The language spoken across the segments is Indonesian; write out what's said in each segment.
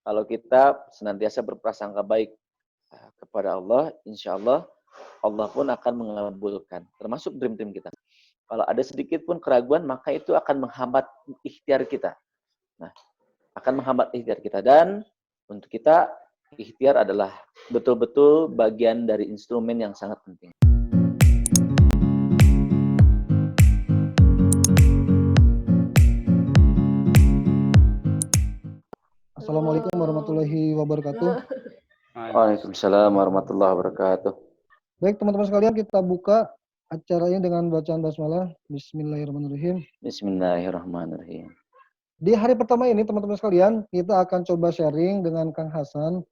Kalau kita senantiasa berprasangka baik kepada Allah, insya Allah Allah pun akan mengabulkan, termasuk dream-dream kita. Kalau ada sedikit pun keraguan, maka itu akan menghambat ikhtiar kita. Nah, akan menghambat ikhtiar kita. Dan untuk kita, ikhtiar adalah betul-betul bagian dari instrumen yang sangat penting. Assalamualaikum warahmatullahi wabarakatuh. Waalaikumsalam warahmatullahi wabarakatuh. Baik teman-teman sekalian, kita buka acaranya dengan bacaan basmalah. Bismillahirrahmanirrahim. Bismillahirrahmanirrahim. Di hari pertama ini teman-teman sekalian, kita akan coba sharing dengan Kang Hasan.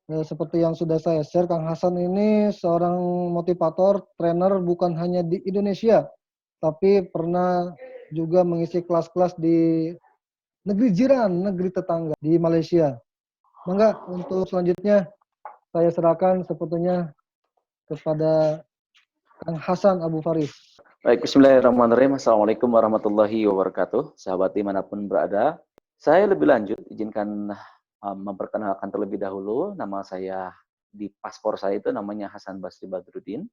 Seperti yang sudah saya share, Kang Hasan ini seorang motivator, trainer bukan hanya di Indonesia, tapi pernah juga mengisi kelas-kelas di negeri jiran, negeri tetangga di Malaysia. Mangga untuk selanjutnya saya serahkan sepertinya kepada Kang Hasan Abu Faris. Baik, bismillahirrahmanirrahim. Assalamualaikum warahmatullahi wabarakatuh. Sahabat dimanapun berada, saya lebih lanjut izinkan memperkenalkan terlebih dahulu. Nama saya di paspor saya itu namanya Hasan Basri Badruddin.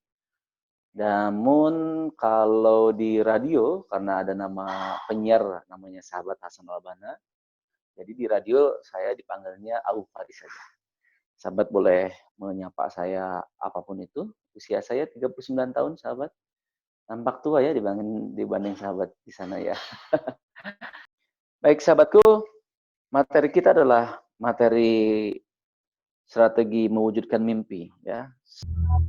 Namun kalau di radio, karena ada nama penyiar namanya sahabat Hasan Albana, jadi di radio saya dipanggilnya Abu Faris saja. Sahabat boleh menyapa saya apapun itu. Usia saya 39 tahun, sahabat. Nampak tua ya dibanding sahabat di sana ya. Baik sahabatku, materi kita adalah materi strategi mewujudkan mimpi ya.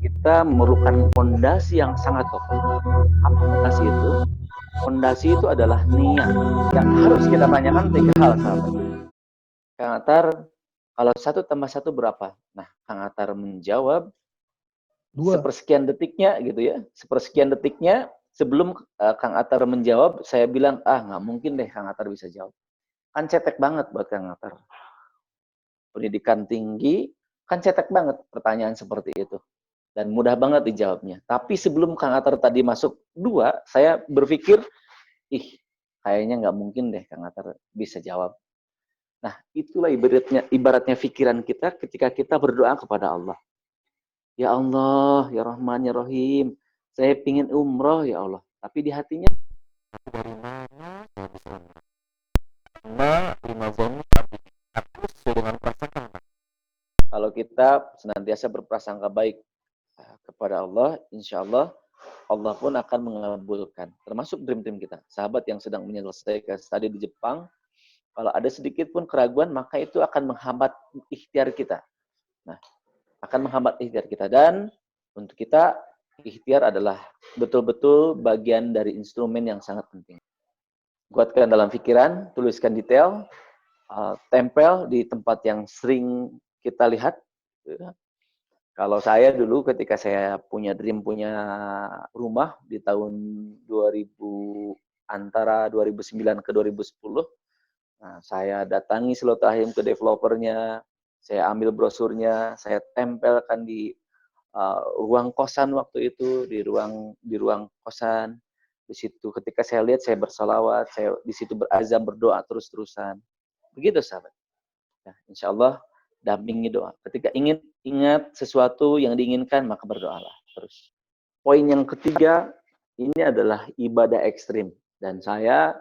Kita memerlukan fondasi yang sangat kokoh. Apa fondasi itu? Fondasi itu adalah niat. Yang harus kita tanyakan 3 hal sahabat. Kang Atar, kalau 1 tambah 1 berapa? Nah, Kang Atar menjawab 2. Sepersekian detiknya gitu ya. Sepersekian detiknya sebelum Kang Atar menjawab, saya bilang, nggak mungkin deh Kang Atar bisa jawab. Kan cetek banget buat Kang Atar. Pendidikan tinggi, kan cetek banget pertanyaan seperti itu. Dan mudah banget dijawabnya. Tapi sebelum Kang Atar tadi masuk 2, saya berpikir, kayaknya nggak mungkin deh Kang Atar bisa jawab. Nah, itulah ibaratnya pikiran kita ketika kita berdoa kepada Allah. Ya Allah, ya Rahman, ya Rahim, saya pingin umroh ya Allah. Tapi di hatinya, dari mana saya bisa umroh? Lima zoni aku sesuai dengan prasangka. Kalau kita senantiasa berprasangka baik kepada Allah, insya Allah Allah pun akan mengabulkan. Termasuk dream-dream kita. Sahabat yang sedang menyelesaikan studi di Jepang, kalau ada sedikit pun keraguan, maka itu akan menghambat ikhtiar kita. Nah, akan menghambat ikhtiar kita. Dan untuk kita, ikhtiar adalah betul-betul bagian dari instrumen yang sangat penting. Kuatkan dalam pikiran, tuliskan detail, tempel di tempat yang sering kita lihat. Kalau saya dulu ketika saya punya dream, punya rumah di tahun 2000, antara 2009 ke 2010, nah, saya datangi Silotahim ke developernya, saya ambil brosurnya, saya tempelkan di ruang kosan waktu itu, di ruang kosan. Di situ ketika saya lihat, saya bersalawat, saya di situ berazam berdoa terus-terusan. Begitu sahabat. Nah, insya Allah dampingi doa. Ketika ingat sesuatu yang diinginkan, maka berdoalah terus. Poin yang ketiga, ini adalah ibadah ekstrim. Dan saya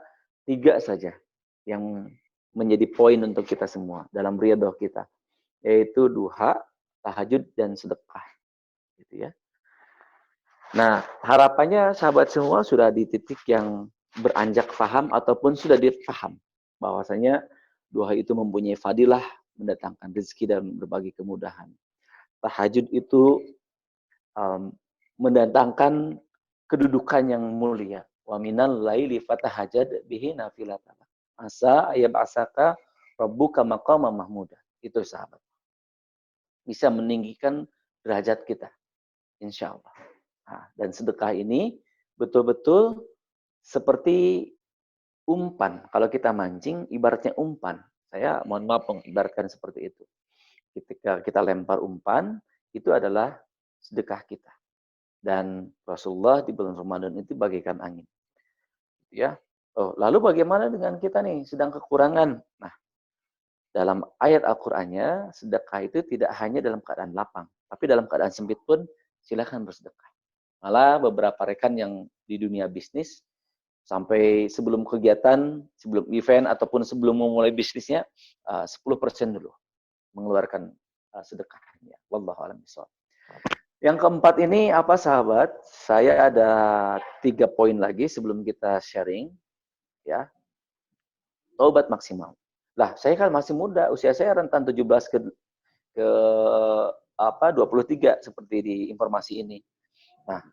3 saja yang menjadi poin untuk kita semua dalam riyadhah kita, yaitu duha, tahajud, dan sedekah. Gitu ya. Nah, harapannya sahabat semua sudah di titik yang beranjak paham ataupun sudah dipaham bahwasanya duha itu mempunyai fadilah, mendatangkan rezeki dan berbagi kemudahan. Tahajud itu mendatangkan kedudukan yang mulia. Wa minal laili fatahajjad bihi nafilatan. Asa yab'asaka rabbuka maqama mahmuda. Itu sahabat. Bisa meninggikan derajat kita. Insya Allah. Nah, dan sedekah ini betul-betul seperti umpan. Kalau kita mancing, ibaratnya umpan. Saya mohon maaf mengibaratkan seperti itu. Ketika kita lempar umpan, itu adalah sedekah kita. Dan Rasulullah di bulan Ramadan itu bagaikan angin. Ya. Lalu bagaimana dengan kita nih sedang kekurangan? Nah, dalam ayat Al-Qur'annya sedekah itu tidak hanya dalam keadaan lapang, tapi dalam keadaan sempit pun silakan bersedekah. Malah beberapa rekan yang di dunia bisnis sampai sebelum kegiatan, sebelum event ataupun sebelum memulai bisnisnya 10% dulu mengeluarkan sedekahnya. Wallahu a'lam bishawab. Yang keempat ini apa sahabat? Saya ada 3 poin lagi sebelum kita sharing ya. Taubat maksimal. Lah, saya kan masih muda, usia saya rentan 17 ke 23 seperti di informasi ini. Nah,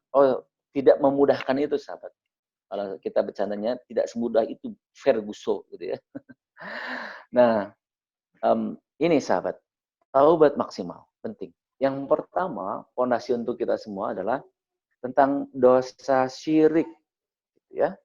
tidak memudahkan itu sahabat. Kalau kita bercandanya tidak semudah itu Ferguson gitu ya. Nah, ini sahabat, taubat maksimal penting. Yang pertama, fondasi untuk kita semua adalah tentang dosa syirik, gitu ya.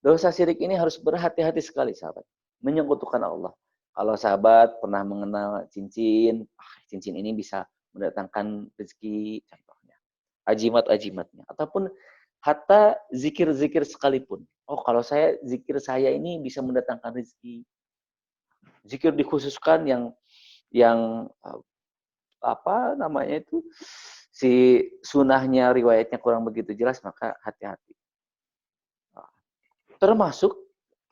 Dosa syirik ini harus berhati-hati sekali, sahabat. Menyekutukan Allah. Kalau sahabat pernah mengenal cincin, cincin ini bisa mendatangkan rezeki, contohnya. Ajimat-ajimatnya. Ataupun hatta zikir-zikir sekalipun. Oh, kalau zikir saya ini bisa mendatangkan rezeki. Zikir dikhususkan yang apa namanya itu si sunahnya riwayatnya kurang begitu jelas, maka hati-hati. Termasuk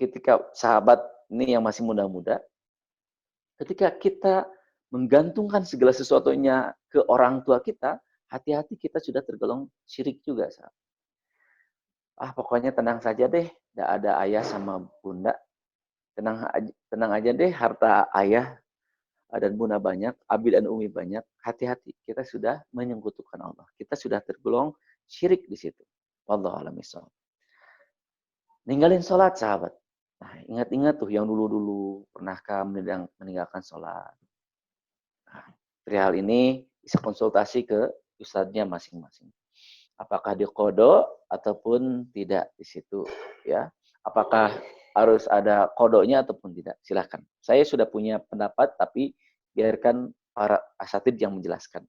ketika sahabat ini yang masih muda-muda, ketika kita menggantungkan segala sesuatunya ke orang tua kita, hati-hati kita sudah tergolong syirik juga. Sahabat. Pokoknya tenang saja deh, tidak ada ayah sama bunda. Tenang aja deh, harta ayah dan bunda banyak, abi dan umi banyak. Hati-hati, kita sudah menyekutukan Allah. Kita sudah tergolong syirik di situ. Wallahu a'lam bishawab. Ninggalin sholat, sahabat. Nah, ingat-ingat tuh yang dulu-dulu pernahkah meninggalkan sholat. Nah, perihal ini bisa konsultasi ke ustadznya masing-masing. Apakah diqodo ataupun tidak di situ, ya? Apakah harus ada kodonya ataupun tidak? Silahkan. Saya sudah punya pendapat, tapi biarkan para asatid yang menjelaskan.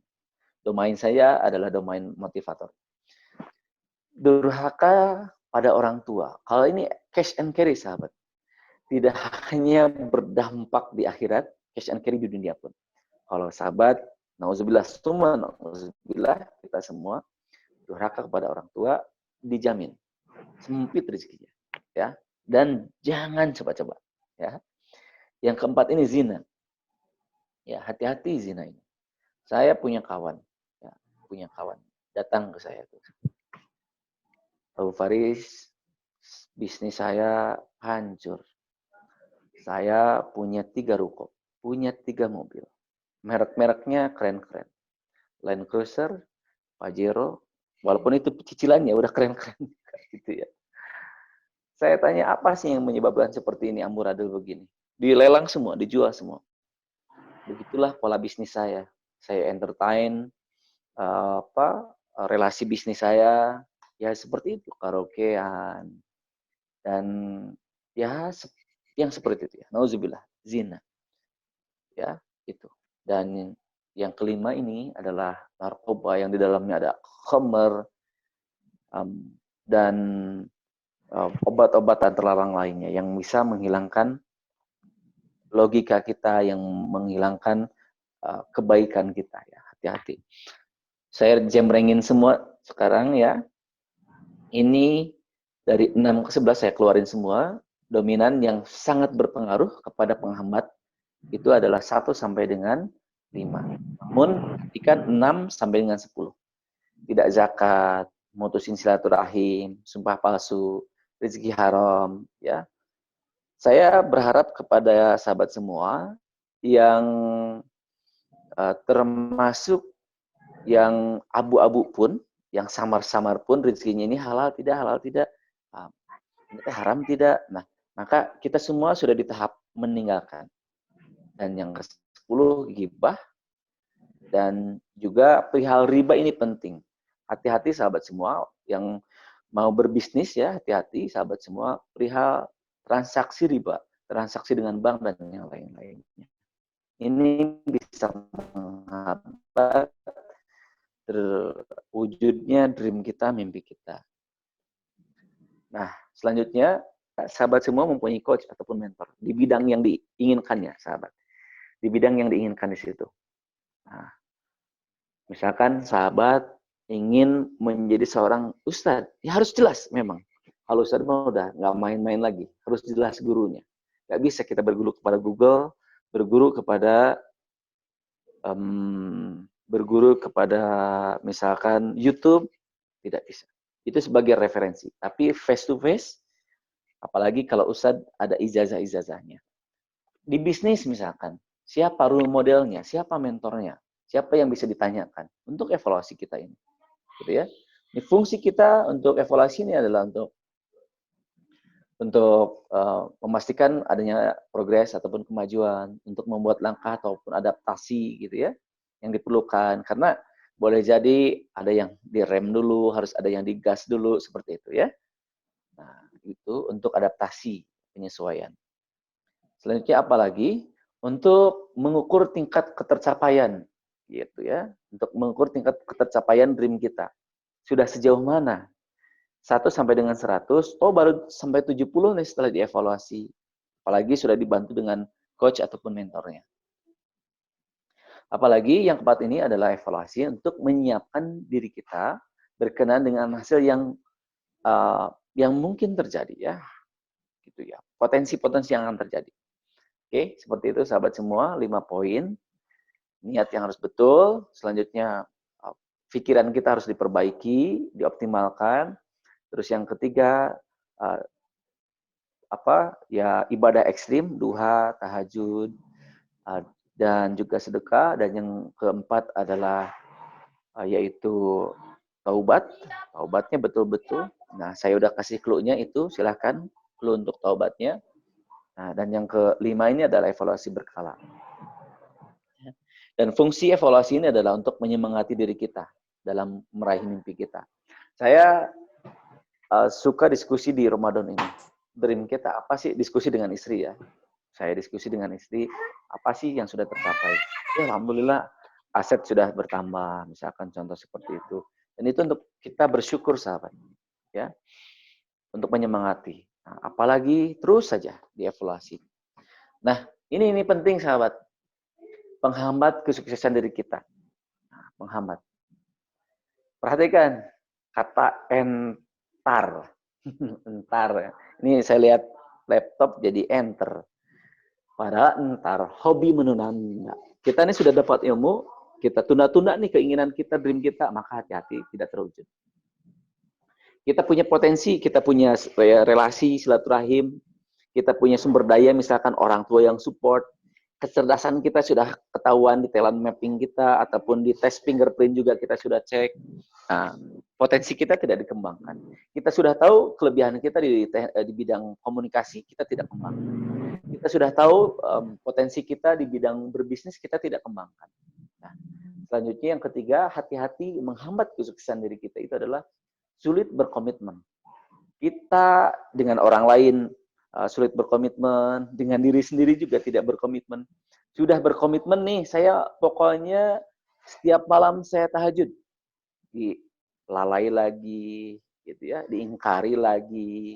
Domain saya adalah domain motivator. Durhaka pada orang tua. Kalau ini cash and carry, sahabat. Tidak hanya berdampak di akhirat, cash and carry di dunia pun. Kalau sahabat, nauzubillah, kita semua durhaka kepada orang tua, dijamin sempit rezekinya, ya. Dan jangan coba-coba, ya. Yang keempat ini zina. Ya, hati-hati zina ini. Saya punya kawan, ya, datang ke saya tuh. Abu Faris, bisnis saya hancur. Saya punya 3 ruko, punya 3 mobil. Merek-mereknya keren-keren. Land Cruiser, Pajero, walaupun itu cicilannya udah keren-keren gitu ya. Saya tanya, apa sih yang menyebabkan seperti ini amburadul begini? Dilelang semua, dijual semua. Begitulah pola bisnis saya. Saya entertain relasi bisnis saya ya seperti itu, karaokean dan ya yang seperti itu ya. Nauzubillah, zina. Ya, itu. Dan yang kelima ini adalah narkoba yang di dalamnya ada khamr dan obat-obatan terlarang lainnya yang bisa menghilangkan logika kita, yang menghilangkan kebaikan kita ya. Hati-hati. Saya jembrengin semua sekarang ya. Ini dari 6 ke 11 saya keluarin semua. Dominan yang sangat berpengaruh kepada penghambat itu adalah 1 sampai dengan 5. Namun ketika 6 sampai dengan 10. Tidak zakat, mutusin silaturahim, sumpah palsu, rezeki haram, ya. Saya berharap kepada sahabat semua yang termasuk yang abu-abu pun, yang samar-samar pun rezekinya ini halal tidak, haram tidak. Nah, maka kita semua sudah di tahap meninggalkan. Dan yang ke-10 ghibah dan juga perihal riba ini penting. Hati-hati sahabat semua yang mau berbisnis ya, hati-hati sahabat semua perihal transaksi riba, transaksi dengan bank dan yang lain-lainnya. Ini bisa menghambat terwujudnya dream kita, mimpi kita. Nah, selanjutnya sahabat semua mempunyai coach ataupun mentor di bidang yang diinginkannya, sahabat. di bidang yang diinginkan di situ. Nah, misalkan sahabat ingin menjadi seorang ustadz, ya harus jelas memang. Kalau ustadz mah udah nggak main-main lagi, harus jelas gurunya. Nggak bisa kita berguru kepada Google, berguru kepada berguru kepada misalkan YouTube, tidak bisa. Itu sebagai referensi. Tapi face to face, apalagi kalau ustadz ada ijazah-ijazahnya. Di bisnis misalkan, siapa role modelnya, siapa mentornya, siapa yang bisa ditanyakan untuk evaluasi kita ini, gitu ya. Ini fungsi kita untuk evaluasi ini adalah untuk memastikan adanya progres ataupun kemajuan, untuk membuat langkah ataupun adaptasi gitu ya, yang diperlukan. Karena boleh jadi ada yang direm dulu, harus ada yang digas dulu, seperti itu ya. Nah, itu untuk adaptasi, penyesuaian. Selanjutnya apa lagi? Untuk mengukur tingkat ketercapaian, gitu ya. Untuk mengukur tingkat ketercapaian dream kita. Sudah sejauh mana? 1 sampai dengan 100, oh baru sampai 70 nih setelah dievaluasi. Apalagi sudah dibantu dengan coach ataupun mentornya. Apalagi yang keempat ini adalah evaluasi untuk menyiapkan diri kita berkenaan dengan hasil yang mungkin terjadi ya. Gitu ya. Potensi-potensi yang akan terjadi. Oke, seperti itu sahabat semua, 5 poin. Niat yang harus betul, selanjutnya pikiran kita harus diperbaiki, dioptimalkan. Terus yang ketiga, ibadah ekstrim, duha, tahajud, dan juga sedekah. Dan yang keempat adalah yaitu taubat. Taubatnya betul-betul. Nah, saya udah kasih clue-nya itu, silahkan clue untuk taubatnya. Nah, dan yang kelima ini adalah evaluasi berkala. Dan fungsi evaluasi ini adalah untuk menyemangati diri kita dalam meraih mimpi kita. Saya suka diskusi di Ramadan ini. Dream kita apa sih? Diskusi dengan istri ya. Saya diskusi dengan istri, apa sih yang sudah tercapai? Ya, alhamdulillah aset sudah bertambah, misalkan contoh seperti itu. Dan itu untuk kita bersyukur sahabat, ya, untuk menyemangati. Nah, apalagi terus saja dievaluasi. Nah, ini penting sahabat. Penghambat kesuksesan diri kita. Nah, penghambat. Perhatikan kata entar. Entar. Ini saya lihat laptop jadi enter. Padahal entar hobi menunda. Kita ini sudah dapat ilmu, kita tunda-tunda nih keinginan kita, dream kita, maka hati-hati tidak terwujud. Kita punya potensi, kita punya relasi, silaturahim, kita punya sumber daya, misalkan orang tua yang support, kecerdasan kita sudah ketahuan di talent mapping kita, ataupun di tes fingerprint juga kita sudah cek. Nah, potensi kita tidak dikembangkan. Kita sudah tahu kelebihan kita di bidang komunikasi, kita tidak kembangkan. Kita sudah tahu potensi kita di bidang berbisnis, kita tidak kembangkan. Nah, selanjutnya yang ketiga, hati-hati menghambat kesuksesan diri kita itu adalah sulit berkomitmen. Kita dengan orang lain sulit berkomitmen, dengan diri sendiri juga tidak berkomitmen. Sudah berkomitmen nih, saya pokoknya setiap malam saya tahajud. Dilalai lagi, gitu ya, diingkari lagi.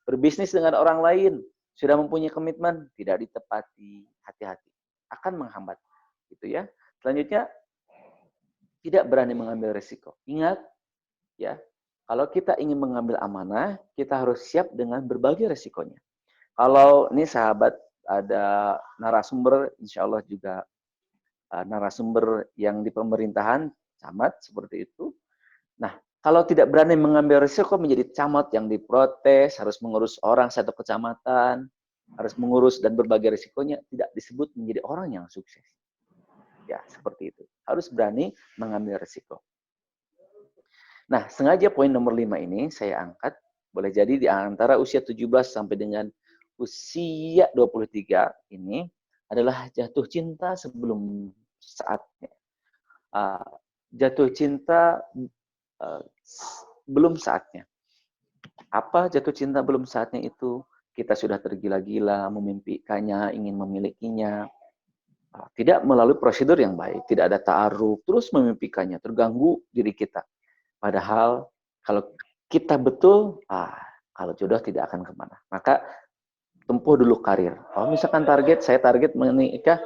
Berbisnis dengan orang lain, sudah mempunyai komitmen, tidak ditepati, hati-hati. Akan menghambat, gitu ya. Selanjutnya, tidak berani mengambil risiko. Ingat, ya, kalau kita ingin mengambil amanah, kita harus siap dengan berbagai risikonya. Kalau ini sahabat ada narasumber, insya Allah juga narasumber yang di pemerintahan, camat, seperti itu. Nah, kalau tidak berani mengambil risiko menjadi camat yang diprotes, harus mengurus orang satu kecamatan, harus mengurus dan berbagai risikonya, tidak disebut menjadi orang yang sukses. Ya, seperti itu. Harus berani mengambil risiko. Nah, sengaja poin nomor 5 ini saya angkat, boleh jadi di antara usia 17 sampai dengan usia 23 ini adalah jatuh cinta sebelum saatnya. Jatuh cinta belum saatnya. Apa jatuh cinta belum saatnya itu? Kita sudah tergila-gila memimpikannya, ingin memilikinya. Tidak melalui prosedur yang baik, tidak ada ta'aruf, terus memimpikannya, terganggu diri kita. Padahal kalau kita betul, kalau jodoh tidak akan kemana. Maka tempuh dulu karir. Kalau misalkan saya target menikah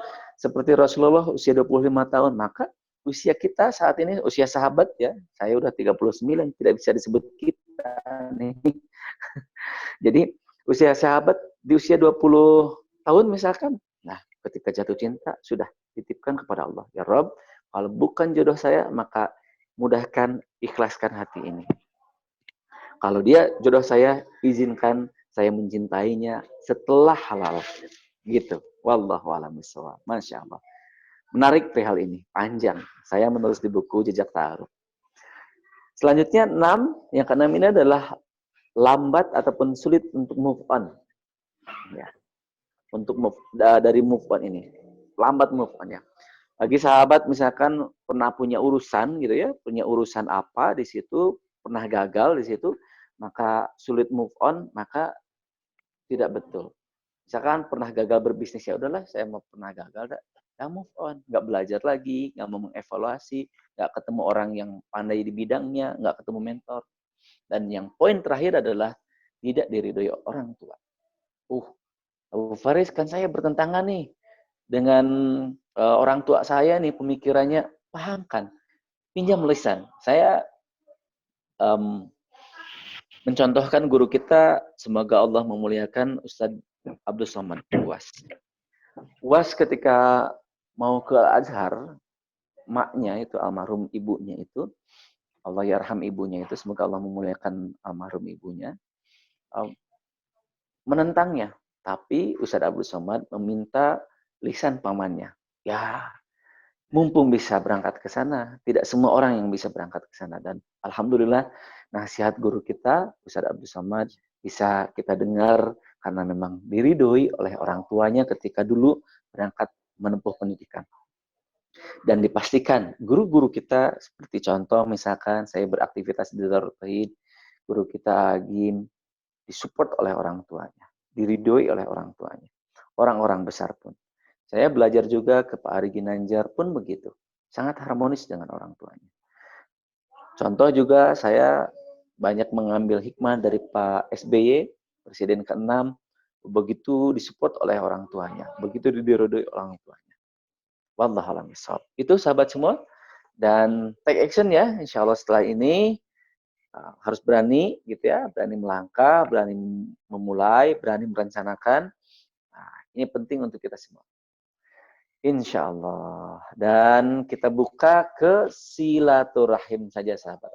seperti Rasulullah usia 25 tahun, maka usia kita saat ini, usia sahabat ya, saya udah 39, tidak bisa disebut kita nih. Jadi usia sahabat di usia 20 tahun misalkan, nah ketika jatuh cinta sudah titipkan kepada Allah. Ya Rob, kalau bukan jodoh saya, maka mudahkan, ikhlaskan hati ini. Kalau dia jodoh saya, izinkan saya mencintainya setelah halal. Gitu. Wallahu a'lam bishawab. Masya Allah. Menarik perihal ini, panjang. Saya menulis di buku Jejak Ta'aruf. Selanjutnya, yang keenam ini adalah lambat ataupun sulit untuk move on. Ya, untuk dari move on ini. Lambat move on ya. Bagi sahabat misalkan pernah punya urusan gitu ya, punya urusan apa di situ, pernah gagal di situ, maka sulit move on, maka tidak betul. Misalkan pernah gagal berbisnis, ya udahlah saya mau pernah gagal, nggak move on, nggak belajar lagi, nggak mau mengevaluasi, nggak ketemu orang yang pandai di bidangnya, nggak ketemu mentor. Dan yang poin terakhir adalah tidak diridhoi orang tua. Abu Faris, kan saya bertentangan nih dengan orang tua saya nih pemikirannya. Pahamkan, pinjam lisan. Saya mencontohkan guru kita, semoga Allah memuliakan Ustadz Abdul Somad UAS. UAS ketika mau ke Azhar, maknya itu almarhum ibunya itu, Allah yarham ibunya itu, semoga Allah memuliakan almarhum ibunya, menentangnya. Tapi Ustadz Abdul Somad meminta lisan pamannya. Ya, mumpung bisa berangkat ke sana, tidak semua orang yang bisa berangkat ke sana. Dan alhamdulillah nasihat guru kita, Ustadz Abdul Somad, bisa kita dengar karena memang diridhoi oleh orang tuanya ketika dulu berangkat menempuh pendidikan. Dan dipastikan guru-guru kita, seperti contoh misalkan saya beraktivitas di Darut Tauhid, guru kita Agim, disupport oleh orang tuanya, diridhoi oleh orang tuanya. Orang-orang besar pun. Saya belajar juga ke Pak Ari Ginanjar pun begitu. Sangat harmonis dengan orang tuanya. Contoh juga saya banyak mengambil hikmah dari Pak SBY, Presiden ke-6, begitu disupport oleh orang tuanya, begitu diridhoi orang tuanya. Wallahu a'lam bishawab. Itu sahabat semua, dan take action ya, insya Allah setelah ini harus berani gitu ya, berani melangkah, berani memulai, berani merencanakan. Nah, ini penting untuk kita semua. Insya Allah. Dan kita buka ke silaturahim saja sahabat.